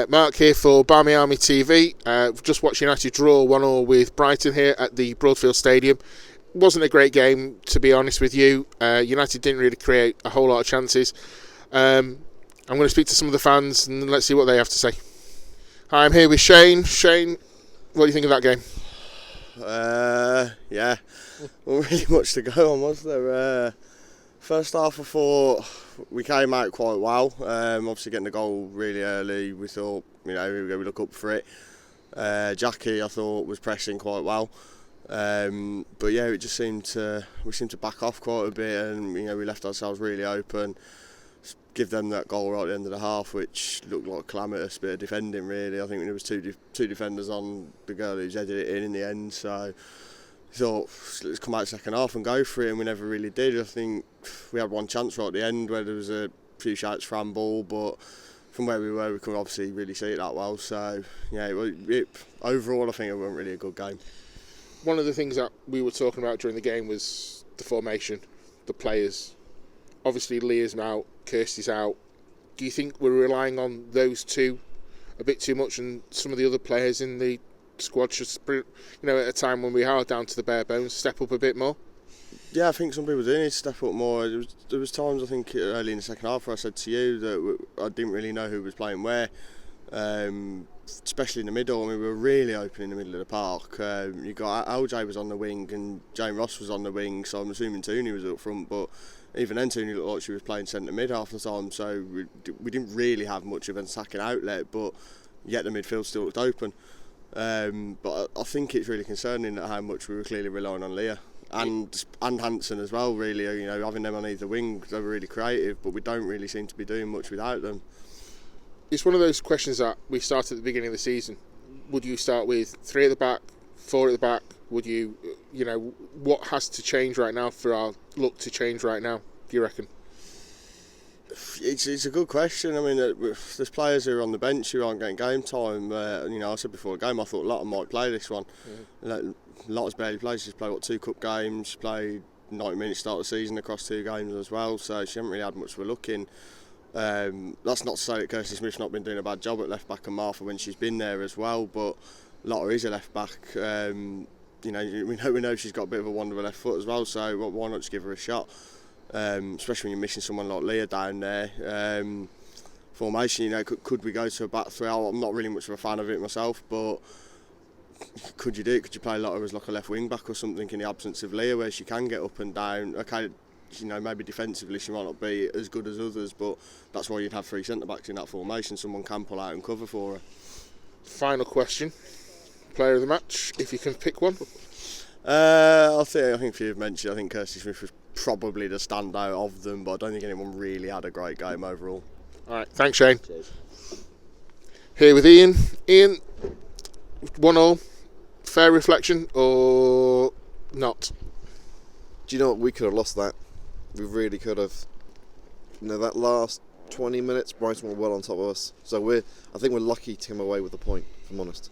Mark here for Barmy Army TV. Just watched United draw 1-1 with Brighton here at the Broadfield Stadium. Wasn't a great game, to be honest with you. United didn't really create a whole lot of chances. I'm going to speak to some of the fans and let's see what they have to say. Hi, I'm here with Shane. Shane, what do you think of that game? Yeah, not really much to go on, was there? First half, I thought we came out quite well. Obviously, getting the goal really early, we thought, we look up for it. Jackie, I thought, was pressing quite well. But yeah, we seemed to back off quite a bit, and we left ourselves really open. Give them that goal right at the end of the half, which looked like a calamitous bit of defending. Really, I think there was two defenders on the girl who's headed it in the end. So I thought, let's come out second half and go for it, and we never really did. I think we had one chance right at the end where there was a few shots for handball, but from where we were, we couldn't obviously really see it that well. So yeah, overall, I think it wasn't really a good game. One of the things that we were talking about during the game was the formation, the players. Obviously, Leah's out, Kirsty's out. Do you think we're relying on those two a bit too much, and some of the other players in the squad should, at a time when we are down to the bare bones, step up a bit more? Yeah, I think some people do need to step up more. There was times, I think, early in the second half where I said to you that I didn't really know who was playing where, especially in the middle. I mean, we were really open in the middle of the park. You got LJ was on the wing and Jane Ross was on the wing, so I'm assuming Tooney was up front, but even then Tooney looked like she was playing centre mid half the time, so we didn't really have much of an attacking outlet, but yet the midfield still looked open. But I think it's really concerning how much we were clearly relying on Leah and Hansen as well. Really, having them on either wing, they were really creative, but we don't really seem to be doing much without them. It's one of those questions that we started at the beginning of the season. Would you start with 3 at the back, 4 at the back? Would you, what has to change right now for our look to change right now, do you reckon? It's a good question. I mean, there's players who are on the bench who aren't getting game time. I said before the game, I thought Lotta might play this one. Lotta's barely played. She's played 2 cup games, played 90 minutes start of the season across 2 games as well, so she hasn't really had much of a look in. That's not to say that Kirsty Smith's not been doing a bad job at left back and Martha when she's been there as well, but Lotta is a left back. We know she's got a bit of a wonder with left foot as well, so why not just give her a shot? Especially when you're missing someone like Leah down there. Formation, could we go to a back 3? I'm not really much of a fan of it myself, but could you do it? Could you play Lotta as like a left wing back or something in the absence of Leah, where she can get up and down? Okay, maybe defensively she might not be as good as others, but that's why you'd have 3 centre backs in that formation. Someone can pull out and cover for her. Final question. Player of the match, if you can pick one. I think you've mentioned, I think Kirsty Smith was probably the standout of them, but I don't think anyone really had a great game overall. Alright, thanks Shane. Cheers. Here with Ian. Ian, 1-1, fair reflection or not? Do you know what? We could have lost that. We really could have. That last 20 minutes, Brighton were well on top of us. So I think we're lucky to come away with a point, if I'm honest.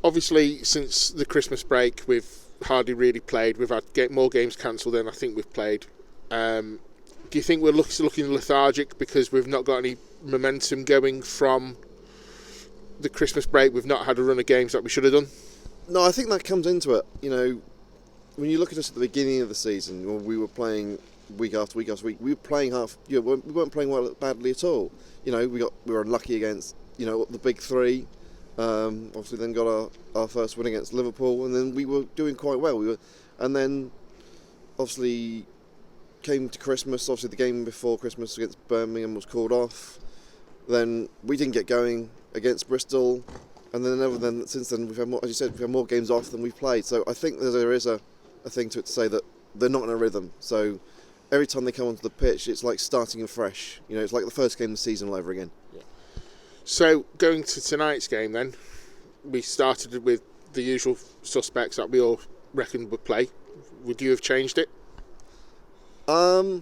Obviously, since the Christmas break, we've hardly really played. We've had more games cancelled than I think we've played. Do you think we're looking lethargic because we've not got any momentum going from the Christmas break? We've not had a run of games that we should have done? No, I think that comes into it. When you look at us at the beginning of the season, when we were playing week after week after week, we were playing we weren't playing badly at all. We were unlucky against the big 3. Obviously, then got our first win against Liverpool, and then we were doing quite well. And then obviously came to Christmas. Obviously, the game before Christmas against Birmingham was called off. Then we didn't get going against Bristol, and then since then we've had more, as you said, we've had more games off than we've played. So I think there is a thing to it to say that they're not in a rhythm. So every time they come onto the pitch, it's like starting afresh. It's like the first game of the season all over again. Yeah. So going to tonight's game then, we started with the usual suspects that we all reckoned would play. Would you have changed it? I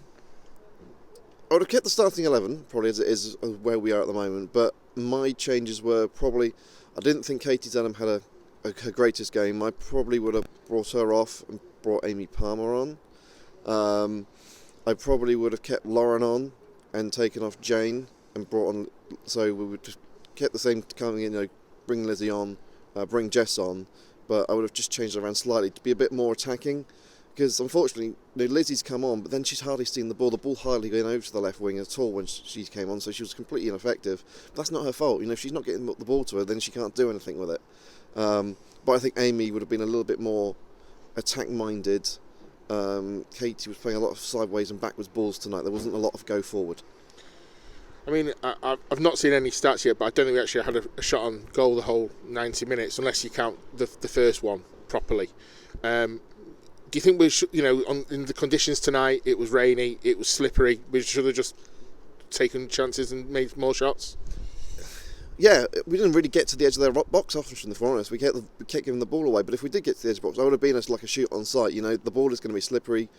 would have kept the starting 11, probably as it is where we are at the moment, but my changes were probably, I didn't think Katie Denham had her greatest game. I probably would have brought her off and brought Amy Palmer on. I probably would have kept Lauren on and taken off Jane and brought on. So we would just kept the same coming in, bring Lizzie on, bring Jess on, but I would have just changed it around slightly to be a bit more attacking. Because unfortunately, Lizzie's come on, but then she's hardly seen the ball. The ball hardly going over to the left wing at all when she came on, so she was completely ineffective. But that's not her fault. If she's not getting the ball to her, then she can't do anything with it. But I think Amy would have been a little bit more attack-minded. Katie was playing a lot of sideways and backwards balls tonight. There wasn't a lot of go forward. I mean, I've not seen any stats yet, but I don't think we actually had a shot on goal the whole 90 minutes, unless you count the first one properly. Do you think we should, in the conditions tonight, it was rainy, it was slippery, we should have just taken chances and made more shots? Yeah, we didn't really get to the edge of their box often, if I'm honest. We kept giving the ball away, but if we did get to the edge of the box, I would have been like a shoot on sight. The ball is going to be slippery.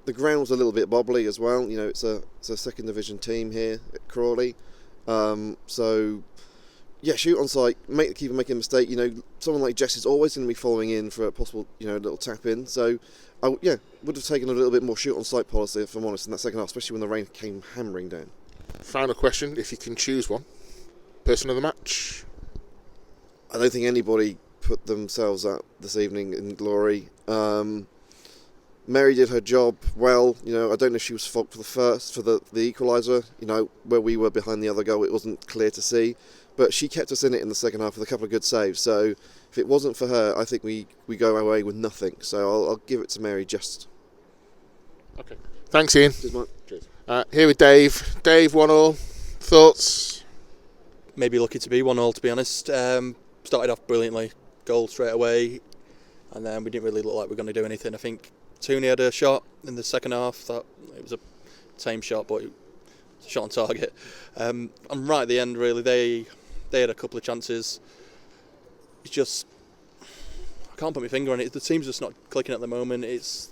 The ground was a little bit bobbly as well. It's a second division team here at Crawley. So, yeah, shoot on sight, make the keeper make a mistake. Someone like Jess is always going to be following in for a possible, little tap in. So, would have taken a little bit more shoot on sight policy, if I'm honest, in that second half, especially when the rain came hammering down. Final question, if you can choose one. Person of the match? I don't think anybody put themselves up this evening in glory. Mary did her job well. I don't know if she was fault for the equaliser. Where we were behind the other goal, it wasn't clear to see. But she kept us in it in the second half with a couple of good saves. So if it wasn't for her, I think we go away with nothing. So I'll give it to Mary just. Okay. Thanks, Ian. Cheers, mate. Cheers. Here with Dave. Dave, 1-1. Thoughts? Maybe lucky to be 1-1, to be honest. Started off brilliantly. Goal straight away. And then we didn't really look like we were going to do anything. I think Tooney had a shot in the second half. That it was a tame shot, but it was a shot on target. And right at the end, really, they had a couple of chances. It's just, I can't put my finger on it. The team's just not clicking at the moment.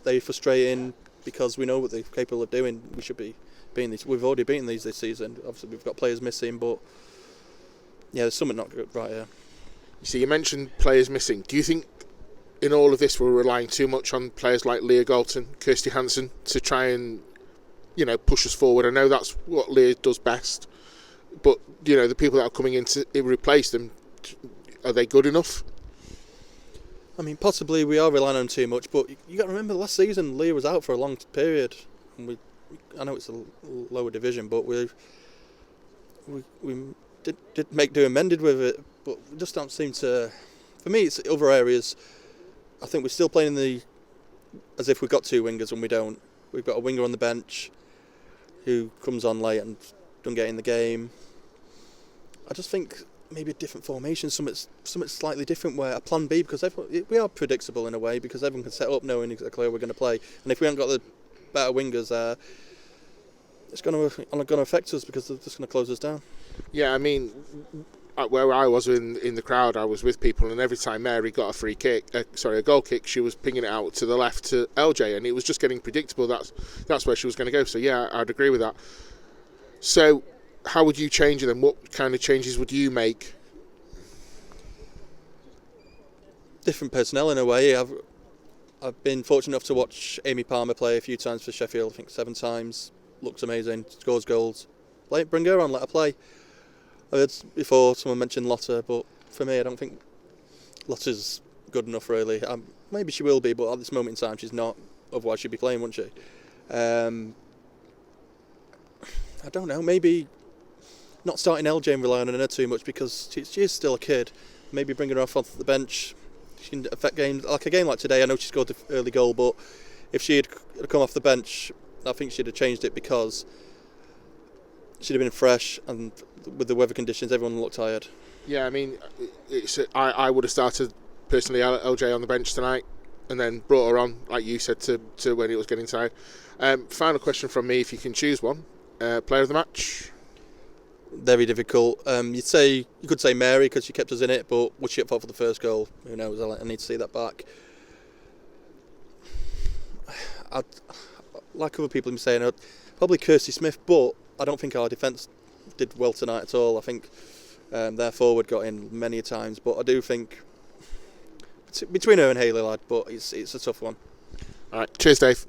They're frustrating because we know what they're capable of doing. We should be beating these. We've already beaten these this season. Obviously, we've got players missing, but yeah, there's something not good right here. You mentioned players missing. Do you think in all of this we're relying too much on players like Leah Galton, Kirsty Hansen to try and push us forward? I know that's what Leah does best, but the people that are coming in to replace them, are they good enough? I mean, possibly we are relying on them too much, but you got to remember last season Leah was out for a long period, and I know it's a lower division, but we did make do and mended with it, but we just don't seem to. For me, it's other areas. I think we're still playing as if we've got two wingers when we don't. We've got a winger on the bench who comes on late and doesn't get in the game. I just think maybe a different formation, something slightly different, where a plan B, because we are predictable in a way, because everyone can set up knowing exactly how we're going to play, and if we haven't got the better wingers there, it's going to affect us because they're just going to close us down. Yeah, I mean, where I was in the crowd, I was with people, and every time Mary got a goal kick, she was pinging it out to the left to LJ, and it was just getting predictable. That's where she was going to go. So yeah, I'd agree with that. So how would you change it then? What kind of changes would you make? Different personnel in a way. I've been fortunate enough to watch Amy Palmer play a few times for Sheffield. I think 7 times. Looks amazing. Scores goals. Bring her on. Let her play. I heard before someone mentioned Lotta, but for me, I don't think Lotta's good enough, really. Maybe she will be, but at this moment in time, she's not. Otherwise, she'd be playing, wouldn't she? I don't know. Maybe not starting LJ and relying on her too much, because she is still a kid. Maybe bringing her off the bench. She can affect games. Like a game like today, I know she scored the early goal, but if she had come off the bench, I think she'd have changed it, because she'd have been fresh, and with the weather conditions, everyone looked tired. Yeah, I mean, I would have started personally LJ on the bench tonight, and then brought her on, like you said, to when it was getting tired. Final question from me, if you can choose one. Player of the match? Very difficult. You could say Mary, because she kept us in it, but was she at fault for the first goal? Who knows? I need to see that back. Like other people have been saying, probably Kirsty Smith, but I don't think our defence did well tonight at all. I think their forward got in many times, but I do think between her and Hayley, lad, but it's a tough one. All right, cheers, Dave.